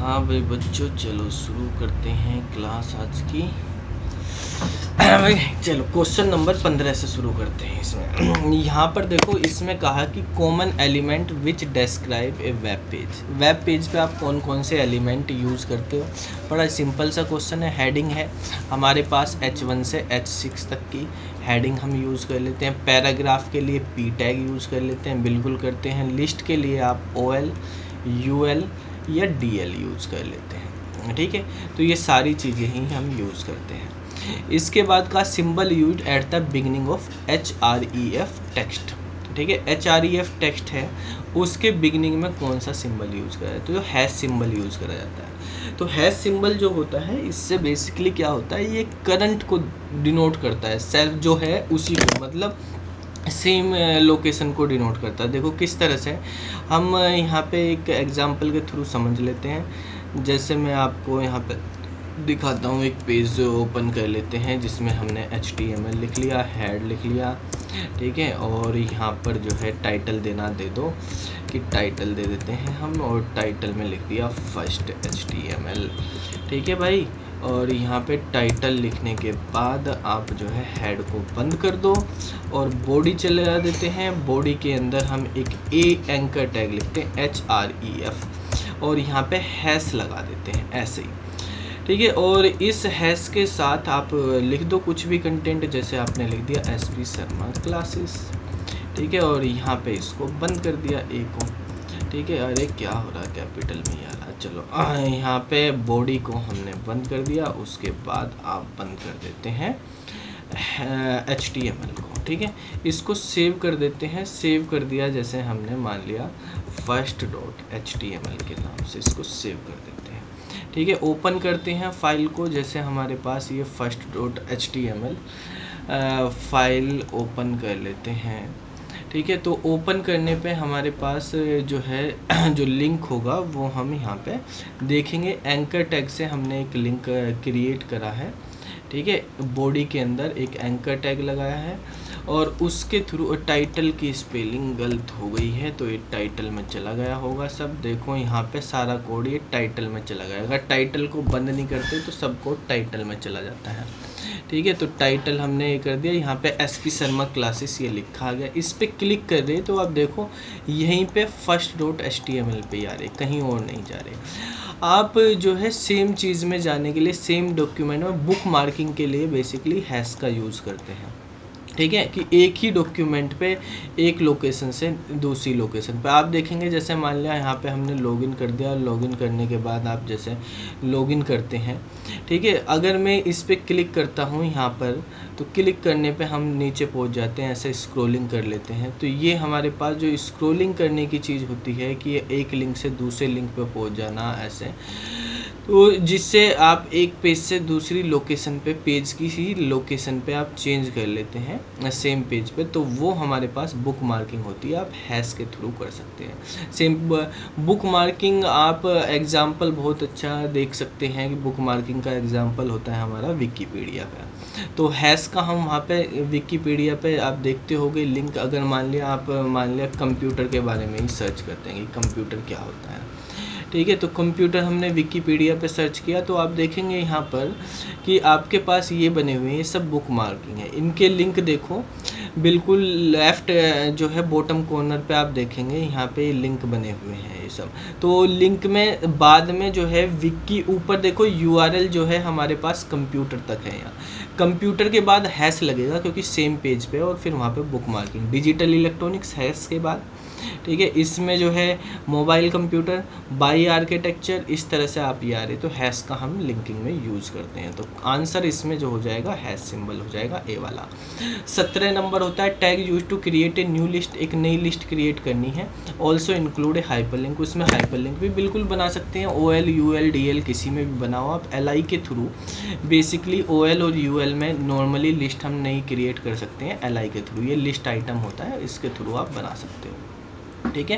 हाँ भाई बच्चों, चलो शुरू करते हैं क्लास आज की। भाई चलो क्वेश्चन नंबर 15 से शुरू करते हैं। इसमें यहाँ पर देखो, इसमें कहा कि common element which describe A web page. Web page पे आप कौन कौन से एलिमेंट यूज़ करते हो। बड़ा सिंपल सा क्वेश्चन है। हेडिंग है हमारे पास H1 से H6 तक की हेडिंग हम यूज़ कर लेते हैं। पैराग्राफ के लिए P टैग यूज़ कर लेते हैं, बिल्कुल करते हैं। लिस्ट के लिए आप OL, UL या DL यूज़ कर लेते हैं, ठीक है। तो ये सारी चीज़ें ही हम यूज़ करते हैं। इसके बाद का symbol use at the beginning of href text, ठीक है। href टेक्स्ट है, उसके बिगिनिंग में कौन सा सिंबल यूज़ करा जाता है, तो हैश सिंबल यूज़ करा जाता है। तो हैश सिंबल जो होता है, इससे बेसिकली क्या होता है, ये करंट को डिनोट करता है। सेल्फ जो है उसी को, मतलब सेम लोकेशन को डिनोट करता है। देखो किस तरह से हम यहाँ पे एक एग्जांपल के थ्रू समझ लेते हैं। जैसे मैं आपको यहाँ पे दिखाता हूँ, एक पेज ओपन कर लेते हैं जिसमें हमने HTML लिख लिया, हेड लिख लिया, ठीक है। और यहाँ पर जो है टाइटल देना दे दो कि टाइटल दे देते हैं हम, और टाइटल में लिख दिया फर्स्ट HTML, ठीक है भाई। और यहाँ पे टाइटल लिखने के बाद आप जो है हेड को बंद कर दो और बॉडी चला देते हैं। बॉडी के अंदर हम एक एंकर टैग लिखते हैं href और यहाँ पे हैश लगा देते हैं ऐसे ही, ठीक है। और इस हैश के साथ आप लिख दो कुछ भी कंटेंट, जैसे आपने लिख दिया SP शर्मा क्लासेस, ठीक है। और यहाँ पे इसको बंद कर दिया को, ठीक है। अरे क्या हो रहा है, कैपिटल में ही आ रहा। चलो यहाँ पे बॉडी को हमने बंद कर दिया, उसके बाद आप बंद कर देते हैं HTML को, ठीक है। इसको सेव कर देते हैं। सेव कर दिया, जैसे हमने मान लिया first.html के नाम से इसको सेव कर देते हैं, ठीक है। ओपन करते हैं फाइल को, जैसे हमारे पास ये first.html फाइल ओपन कर लेते हैं, ठीक है। तो ओपन करने पे हमारे पास जो है जो लिंक होगा वो हम यहाँ पे देखेंगे। एंकर टैग से हमने एक लिंक क्रिएट करा है, ठीक है। बॉडी के अंदर एक एंकर टैग लगाया है और उसके थ्रू टाइटल की स्पेलिंग गलत हो गई है, तो ये टाइटल में चला गया होगा सब। देखो यहाँ पे सारा कोड ये टाइटल में चला गया। अगर टाइटल को बंद नहीं करते तो सब कोड टाइटल में चला जाता है, ठीक है। तो टाइटल हमने ये कर दिया। यहाँ पे SP शर्मा क्लासेस ये लिखा गया, इस पर क्लिक कर रहे तो आप देखो यहीं पे first.html पे आ रहे, कहीं और नहीं जा रहे। आप जो है सेम चीज़ में जाने के लिए, सेम डॉक्यूमेंट में बुक मार्किंग के लिए बेसिकली हैश का यूज़ करते हैं, ठीक है। कि एक ही डॉक्यूमेंट पे एक लोकेशन से दूसरी लोकेशन पे आप देखेंगे। जैसे मान लिया यहाँ पे हमने लॉगिन कर दिया, लॉगिन करने के बाद आप जैसे लॉगिन करते हैं, ठीक है। अगर मैं इस पे क्लिक करता हूँ यहाँ पर, तो क्लिक करने पे हम नीचे पहुँच जाते हैं, ऐसे स्क्रॉलिंग कर लेते हैं। तो ये हमारे पास जो स्क्रॉलिंग करने की चीज़ होती है कि एक लिंक से दूसरे लिंक पे पहुँच जाना ऐसे, तो जिससे आप एक पेज से दूसरी लोकेशन पे, पेज की ही लोकेशन पे आप चेंज कर लेते हैं सेम पेज पे, तो वो हमारे पास बुक मार्किंग होती है। आप हैश के थ्रू कर सकते हैं सेम बुक मार्किंग। आप एग्जांपल बहुत अच्छा देख सकते हैं कि बुक मार्किंग का एग्जांपल होता है हमारा विकीपीडिया का। तो हैश का हम वहाँ पे विकीपीडिया पे आप देखते होंगे लिंक। अगर मान लिया कंप्यूटर के बारे में ही सर्च करते हैं कि कंप्यूटर क्या होता है, ठीक है। तो कंप्यूटर हमने विकीपीडिया पे सर्च किया, तो आप देखेंगे यहाँ पर कि आपके पास ये बने हुए हैं, ये सब बुक मार्किंग है। इनके लिंक देखो बिल्कुल लेफ़्ट जो है बॉटम कॉर्नर पे आप देखेंगे, यहाँ पे लिंक बने हुए हैं ये सब। तो लिंक में बाद में जो है विकी, ऊपर देखो URL जो है हमारे पास कंप्यूटर तक है। यहाँ कंप्यूटर के बाद हैश लगेगा क्योंकि सेम पेज पे, और फिर वहाँ पे book marking, digital electronics hash के बाद, ठीक है। इसमें जो है मोबाइल कंप्यूटर, बाई आर्किटेक्चर, इस तरह से आप ये आ रहे, तो हैश का हम लिंकिंग में यूज़ करते हैं। तो आंसर इसमें जो हो जाएगा हैश सिंबल हो जाएगा ए वाला। 17 नंबर होता है tag use to create a new list. एक नई लिस्ट क्रिएट करनी है। ऑल्सो इंक्लूड ए हाइपरलिंक, उसमें हाइपरलिंक भी बिल्कुल बना सकते हैं। OL, UL, DL किसी में भी बनाओ आप। LI के थ्रू बेसिकली OL और UL में नॉर्मली लिस्ट हम नहीं क्रिएट कर सकते हैं, LI के थ्रू। ये लिस्ट आइटम होता है, इसके थ्रू आप बना सकते हो, ठीक है।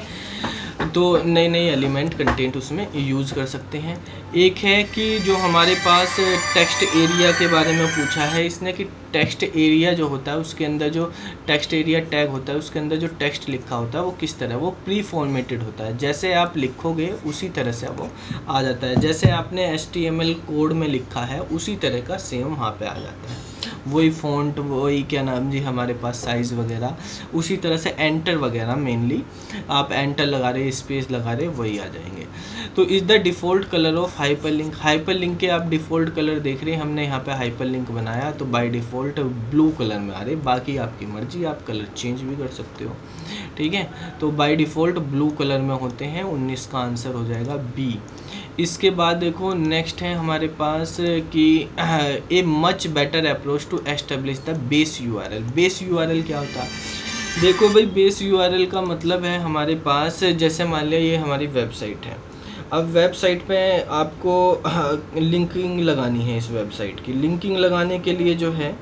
तो नए नए एलिमेंट कंटेंट उसमें यूज़ कर सकते हैं। एक है कि जो हमारे पास टेक्स्ट एरिया के बारे में पूछा है इसने कि टेक्स्ट एरिया जो होता है उसके अंदर जो टेक्स्ट एरिया टैग होता है उसके अंदर जो टेक्स्ट लिखा होता है वो किस तरह, वो प्री फॉर्मेटेड होता है, जैसे आप लिखोगे उसी तरह से वो आ जाता है, जैसे आपने HTML कोड में लिखा है उसी तरह का सेम वहाँ पे आ जाता है, वही फ़ॉन्ट, वही क्या नाम जी हमारे पास साइज़ वगैरह, उसी तरह से एंटर वगैरह, मेनली आप एंटर लगा रहे, स्पेस लगा रहे, वही आ जाएंगे। तो is the default colour of hyperlink, hyperlink के आप डिफ़ॉल्ट कलर देख रहे हैं, हमने यहाँ पे हाइपरलिंक बनाया तो बाय डिफ़ॉल्ट ब्लू कलर में आ रहे, बाकी आपकी मर्जी, आप कलर चेंज भी कर सकते हो, ठीक है। तो बाय डिफ़ॉल्ट ब्लू कलर में होते हैं, 19 का आंसर हो जाएगा बी। इसके बाद देखो नेक्स्ट है हमारे पास कि a much better approach to establish the base URL. Base URL क्या होता है, देखो भाई बेस यूआरएल का मतलब है हमारे पास, जैसे मान लिया ये हमारी वेबसाइट है, अब वेबसाइट पे आपको लिंकिंग लगानी है, इस वेबसाइट की लिंकिंग लगाने के लिए जो है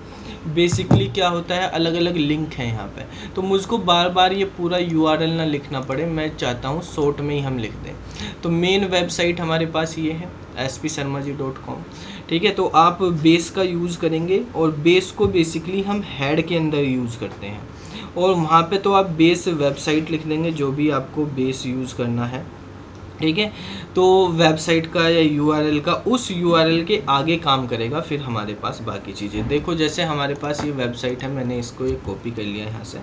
बेसिकली क्या होता है, अलग अलग लिंक हैं यहाँ पे, तो मुझको बार बार ये पूरा यूआरएल ना लिखना पड़े, मैं चाहता हूँ शॉर्ट में ही हम लिख दें। तो मेन वेबसाइट हमारे पास ये है spsharmaji.com, ठीक है। तो आप बेस का यूज़ करेंगे और बेस को बेसिकली हम हेड के अंदर यूज़ करते हैं, और वहाँ पे तो आप बेस वेबसाइट लिख देंगे जो भी आपको बेस यूज़ करना है, ठीक है। तो वेबसाइट का या यूआरएल का, उस यूआरएल के आगे काम करेगा फिर हमारे पास बाकी चीज़ें। देखो जैसे हमारे पास ये वेबसाइट है, मैंने इसको एक कॉपी कर लिया यहाँ से,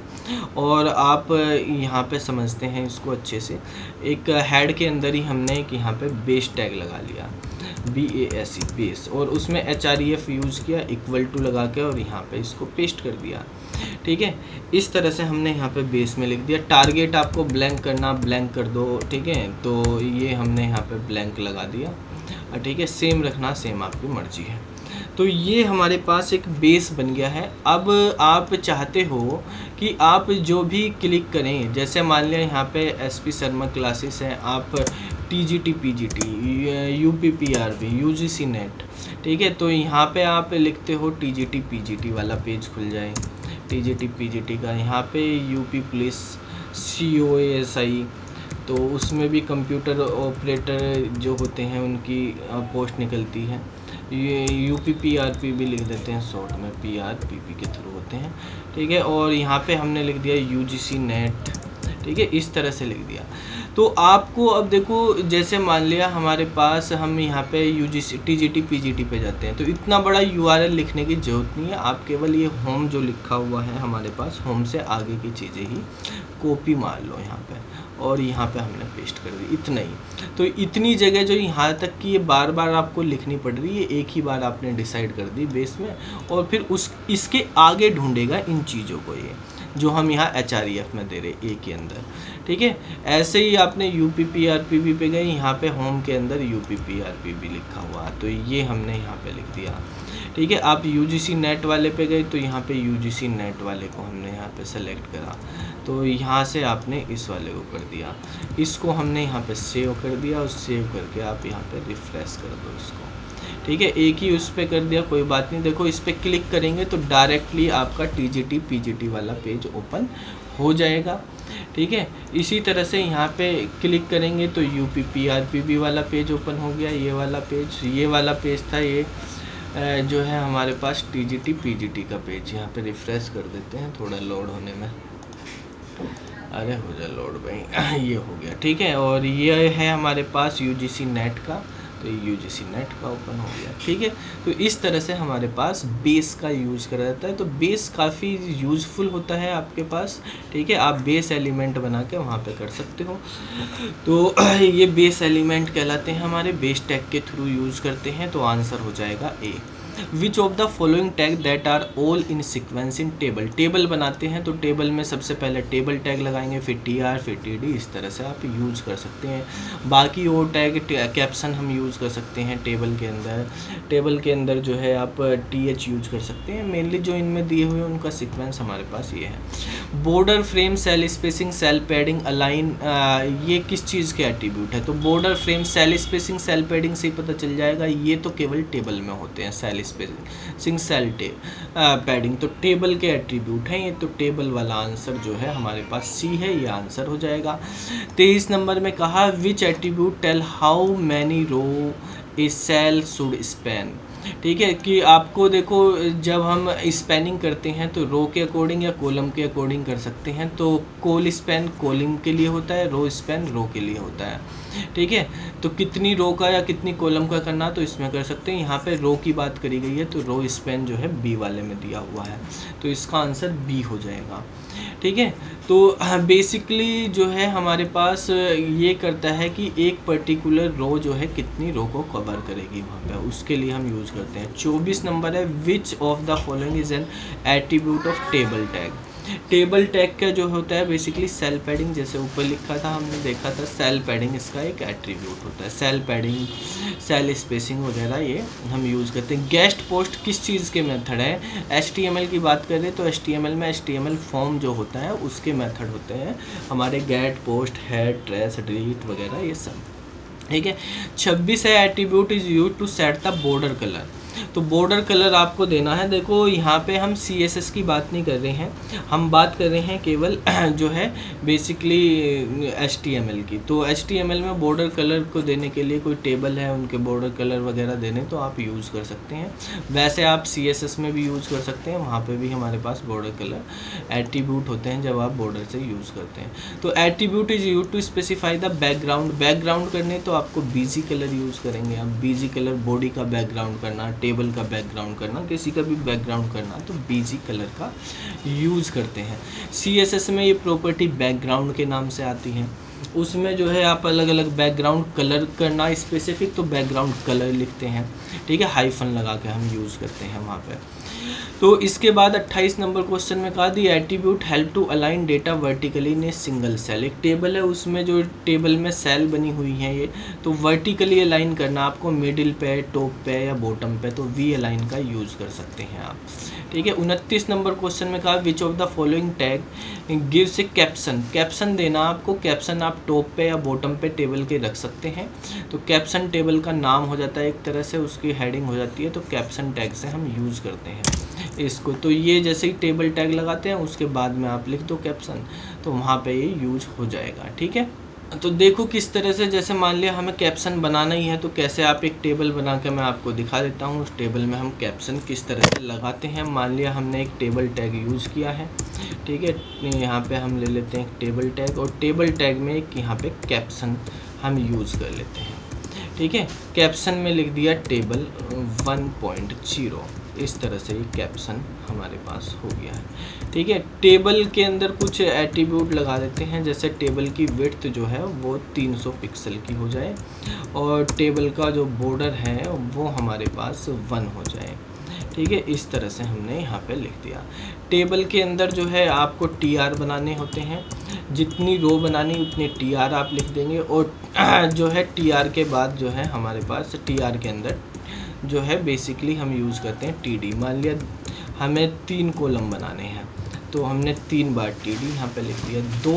और आप यहाँ पे समझते हैं इसको अच्छे से, एक हेड के अंदर ही हमने एक यहाँ पे बेस टैग लगा लिया, BASE बेस, और उसमें href यूज़ किया, इक्वल टू लगा के, और यहाँ पे इसको पेस्ट कर दिया, ठीक है। इस तरह से हमने यहाँ पे बेस में लिख दिया। टारगेट आपको ब्लैंक करना, ब्लैंक कर दो, ठीक है। तो ये हमने यहाँ पे ब्लैंक लगा दिया, ठीक है। सेम रखना, सेम आपकी मर्जी है। तो ये हमारे पास एक बेस बन गया है। अब आप चाहते हो कि आप जो भी क्लिक करें, जैसे मान लिया यहाँ पे SP शर्मा क्लासेस है, आप TGT PGT UPPRB UGC net, ठीक है। तो यहाँ पे आप लिखते हो TGT PGT वाला पेज खुल जाए, TGT PGT का, यहाँ पे UP पुलिस COASI, तो उसमें भी कंप्यूटर ऑपरेटर जो होते हैं उनकी पोस्ट निकलती है। ये UPPRP भी लिख देते हैं शॉर्ट में, PRPP के थ्रू होते हैं, ठीक है। और यहाँ पे हमने लिख दिया UGC नेट, ठीक है, इस तरह से लिख दिया। तो आपको अब देखो, जैसे मान लिया हमारे पास हम यहाँ पे UGC TGT PGT पे जाते हैं, तो इतना बड़ा URL लिखने की ज़रूरत नहीं है, आप केवल ये होम जो लिखा हुआ है हमारे पास, होम से आगे की चीज़ें ही कॉपी मार लो यहाँ पे, और यहाँ पे हमने पेस्ट कर दी, इतना ही। तो इतनी जगह जो यहाँ तक कि ये बार बार आपको लिखनी पड़ रही है, एक ही बार आपने डिसाइड कर दी बेस में, और फिर इसके आगे ढूंढेगा इन चीज़ों को, ये जो हम यहाँ href में दे रहे ए के अंदर, ठीक है। ऐसे ही आपने UPPRPB पे गए, यहाँ पे होम के अंदर UPPRPB लिखा हुआ, तो ये हमने यहाँ पे लिख दिया, ठीक है। आप UGC नेट वाले पे गए तो यहाँ पे UGC नेट वाले को हमने यहाँ पे सेलेक्ट करा, तो यहाँ से आपने इस वाले को कर दिया, इसको हमने यहाँ पे सेव कर दिया, और सेव करके आप यहाँ पे रिफ्रेश कर दो इसको, ठीक है। एक ही उस पर कर दिया, कोई बात नहीं। देखो इस पर क्लिक करेंगे तो डायरेक्टली आपका TGT PGT वाला पेज ओपन हो जाएगा, ठीक है। इसी तरह से यहाँ पे क्लिक करेंगे तो UPPRPB वाला पेज ओपन हो गया, ये वाला पेज, ये वाला पेज था ये जो है हमारे पास TGT PGT का पेज। यहाँ पे रिफ्रेश कर देते हैं, थोड़ा लोड होने में, अरे हो जाए लोड भाई, ये हो गया, ठीक है। और ये है हमारे पास UGC नेट का, तो UGC नेट का ओपन हो गया, ठीक है। तो इस तरह से हमारे पास बेस का यूज़ करा जाता है। तो बेस काफ़ी यूज़फुल होता है आपके पास, ठीक है। आप बेस एलिमेंट बना के वहाँ पे कर सकते हो। तो ये बेस एलिमेंट कहलाते हैं, हमारे बेस टैग के थ्रू यूज़ करते हैं। तो आंसर हो जाएगा A. Which of the following tag that are all in sequence in table, table बनाते हैं तो टेबल में सबसे पहले टेबल टैग लगाएंगे, फिर TR, फिर TD, इस तरह से आप यूज़ कर सकते हैं। बाकी और टैग कैप्शन हम यूज़ कर सकते हैं टेबल के अंदर, टेबल के अंदर जो है आप TH यूज़ कर सकते हैं। मेनली जो इनमें दिए हुए उनका सिक्वेंस हमारे पास ये है। Border frame, cell spacing, cell padding, align, ये किस चीज़ के एट्रीब्यूट है? तो border frame, cell spacing, cell padding से ही पता चल जाएगा, ये तो केवल टेबल में होते हैं सेल स्पेसिंग, सेल पैडिंग। तो टेबल के एट्रीब्यूट हैं ये, तो टेबल वाला आंसर जो है हमारे पास सी है, ये आंसर हो जाएगा। 23 नंबर में कहा which attribute tell how many row a cell should span. ठीक है, कि आपको देखो जब हम स्पैनिंग करते हैं तो रो के अकॉर्डिंग या कॉलम के अकॉर्डिंग कर सकते हैं। तो कॉल स्पैन कॉलम के लिए होता है, रो स्पैन रो के लिए होता है। ठीक है, तो कितनी रो का या कितनी कॉलम का करना तो इसमें कर सकते हैं। यहाँ पे रो की बात करी गई है तो रो स्पैन जो है बी वाले में दिया हुआ है, तो इसका आंसर बी हो जाएगा। ठीक है, तो बेसिकली जो है हमारे पास ये करता है कि एक पर्टिकुलर रो जो है कितनी रो को कवर करेगी वहाँ पे, उसके लिए हम यूज़ करते हैं। 24 नंबर है विच of the following is an attribute of table tag. Table tag का जो होता है बेसिकली सेल पैडिंग, जैसे ऊपर लिखा था हमने देखा था, सेल पैडिंग इसका एक एट्रीब्यूट होता है। सेल पैडिंग, सेल स्पेसिंग वगैरह ये हम यूज़ करते हैं। गेस्ट पोस्ट किस चीज़ के मेथड है? HTML की बात करें तो HTML में HTML फॉर्म जो होता है उसके मेथड होते हैं हमारे get, post, head, trace, delete वगैरह ये सब। ठीक है, 26 है attribute is use to set the border colour. तो बॉर्डर कलर आपको देना है। देखो यहाँ पे हम CSS की बात नहीं कर रहे हैं, हम बात कर रहे हैं केवल जो है बेसिकली HTML की। तो HTML में बॉर्डर कलर को देने के लिए कोई टेबल है उनके बॉर्डर कलर वगैरह देने तो आप यूज़ कर सकते हैं। वैसे आप CSS में भी यूज़ कर सकते हैं, वहाँ पे भी हमारे पास बॉर्डर कलर एट्रीब्यूट होते हैं जब आप बॉर्डर से यूज़ करते हैं। तो attribute is use to specify the background. Background करने तो आपको BG कलर यूज़ करेंगे आप। BG कलर बॉडी का बैकग्राउंड करना, टेबल का बैकग्राउंड करना, किसी का भी बैकग्राउंड करना तो BG कलर का यूज़ करते हैं। CSS में ये प्रॉपर्टी बैकग्राउंड के नाम से आती है, उसमें जो है आप अलग अलग बैकग्राउंड कलर करना स्पेसिफिक तो बैकग्राउंड कलर लिखते हैं। ठीक है, हाइफन लगा के हम यूज़ करते हैं वहाँ पे। तो इसके बाद 28 नंबर क्वेश्चन में कहा the attribute help to align data vertically in a single cell. एक टेबल है उसमें जो टेबल में सेल बनी हुई है ये, तो वर्टिकली अलाइन करना आपको मिडिल पे, टॉप पे या बॉटम पे, तो V अलाइन का यूज़ कर सकते हैं आप। ठीक है, 29 नंबर क्वेश्चन में कहा विच of the following tag gives A caption. Caption देना आपको, कैप्शन आप टॉप पे या बॉटम पे टेबल के रख सकते हैं। तो कैप्शन टेबल का नाम हो जाता है एक तरह से, उसकी हेडिंग हो जाती है, तो कैप्शन टैग से हम यूज़ करते हैं इसको। तो ये जैसे ही टेबल टैग लगाते हैं उसके बाद में आप लिख दो कैप्शन, तो वहाँ पे ये यूज हो जाएगा। ठीक है, तो देखो किस तरह से, जैसे मान लिया हमें कैप्शन बनाना ही है तो कैसे आप एक टेबल बना के मैं आपको दिखा देता हूँ। उस टेबल में हम कैप्शन किस तरह से लगाते हैं। मान लिया हमने एक टेबल टैग यूज़ किया है। ठीक है, यहाँ पे हम ले लेते हैं एक टेबल टैग और टेबल टैग में एक यहाँ पे कैप्शन हम यूज़ कर लेते हैं। ठीक है, कैप्शन में लिख दिया टेबल 1.0, इस तरह से ये कैप्शन हमारे पास हो गया है। ठीक है, टेबल के अंदर कुछ एट्रीब्यूट लगा देते हैं, जैसे टेबल की विड्थ जो है वो 300 पिक्सल की हो जाए और टेबल का जो बॉर्डर है वो हमारे पास 1 हो जाए। ठीक है, इस तरह से हमने यहाँ पे लिख दिया। टेबल के अंदर जो है आपको TR बनाने होते हैं, जितनी रो बनानी उतनी TR आप लिख देंगे और जो है TR के बाद जो है हमारे पास TR के अंदर जो है बेसिकली हम यूज़ करते हैं TD। मान लिया हमें 3 कॉलम बनाने हैं तो हमने 3 बार TD यहाँ पे लिख दिया। 2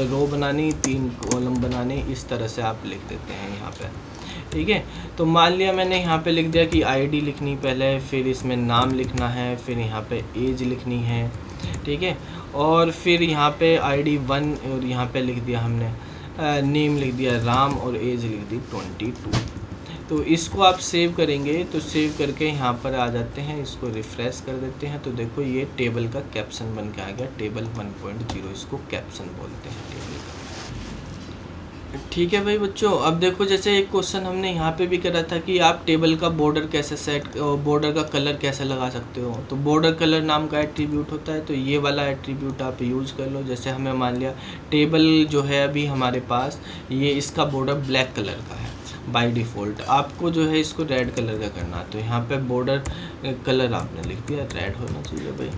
रो बनानी, 3 कॉलम बनाने, इस तरह से आप लिख देते हैं यहाँ पे। ठीक है, तो मान लिया मैंने यहाँ पे लिख दिया कि ID लिखनी पहले, फिर इसमें नाम लिखना है, फिर यहाँ पे एज लिखनी है। ठीक है, और फिर यहाँ पे ID 1 और यहाँ पे लिख दिया हमने नेम लिख दिया राम और एज लिख दी 22। तो इसको आप सेव करेंगे तो सेव करके यहाँ पर आ जाते हैं, इसको रिफ़्रेश कर देते हैं तो देखो ये टेबल का कैप्शन बन के आ गया। टेबल 1.0 इसको कैप्शन बोलते हैं टेबल का। ठीक है भाई बच्चों, अब देखो जैसे एक क्वेश्चन हमने यहाँ पे भी करा था कि आप टेबल का बॉर्डर कैसे सेट, बॉर्डर का कलर कैसे लगा सकते हो। तो बॉर्डर कलर नाम का एट्रीब्यूट होता है, तो ये वाला एट्रीब्यूट आप यूज़ कर लो। जैसे हमें मान लिया टेबल जो है अभी हमारे पास ये इसका बॉर्डर ब्लैक कलर का है बाय डिफ़ॉल्ट, आपको जो है इसको रेड कलर का करना है। तो यहाँ पे बॉर्डर कलर आपने लिख दिया रेड होना चाहिए भाई।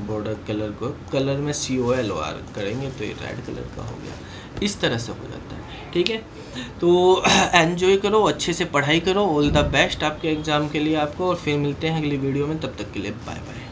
बॉर्डर कलर को कलर में COLOR करेंगे तो ये रेड कलर का हो गया। इस तरह से हो जाता है। ठीक है, तो एन्जॉय करो, अच्छे से पढ़ाई करो। ऑल द बेस्ट आपके एग्ज़ाम के लिए आपको, और फिर मिलते हैं अगली वीडियो में। तब तक के लिए बाय बाय।